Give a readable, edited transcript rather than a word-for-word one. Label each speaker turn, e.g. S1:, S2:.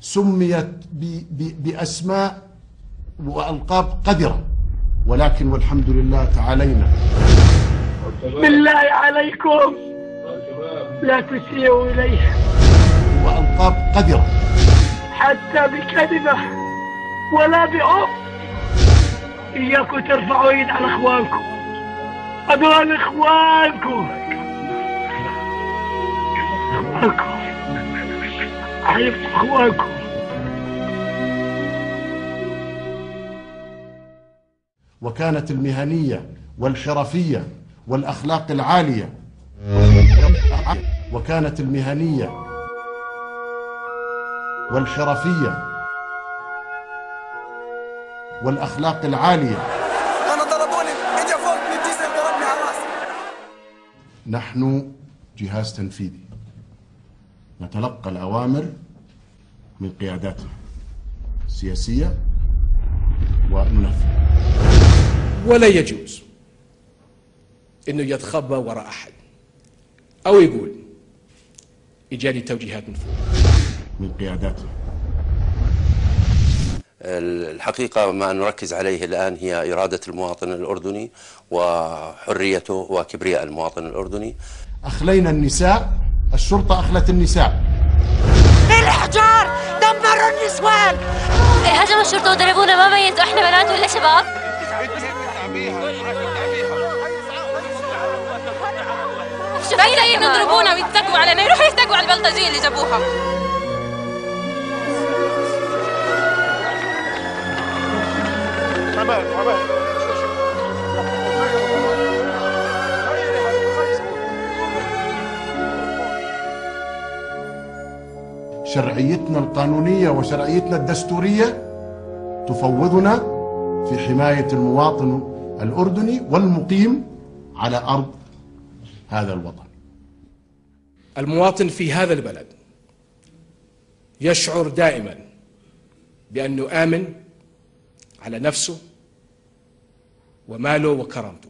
S1: سميت بأسماء وألقاب قذرة، ولكن والحمد لله تعالينا.
S2: بالله عليكم لا تسيئوا إليه.
S1: وألقاب قذرة
S2: حتى بكلمة ولا بأف. إياكم ترفعوا إيد على إخوانكم، هذول إخوانكم عيب إخوانكم.
S1: وكانت المهنية والحرفية والأخلاق العالية، وكانت المهنية والحرفية والأخلاق العالية.
S3: أنا ضربوني إجا فوق من الجسم ضربني على راسي.
S1: نحن جهاز تنفيذي نتلقى الأوامر من قياداتنا السياسية وننفذ.
S4: ولا يجوز انه يتخبى وراء احد او يقول اجاني توجيهات من فوق
S1: من قياداتنا.
S5: الحقيقة ما نركز عليه الآن هي إرادة المواطن الأردني وحريته وكبرياء المواطن الأردني.
S1: أخلينا النساء، الشرطة أخلت النساء.
S6: الإحجار دمروا النسوان. هجموا الشرطة وضربونا، ما ميزوا احنا بنات ولا شباب. باين يضربونا ويتقوا علينا، يروحوا يتقوا على البلطجية اللي جابوها.
S1: شرعيتنا القانونية وشرعيتنا الدستورية تفوضنا في حماية المواطن الأردني والمقيم على أرض هذا الوطن.
S4: المواطن في هذا البلد يشعر دائما بأنه آمن على نفسه وماله وكرامته.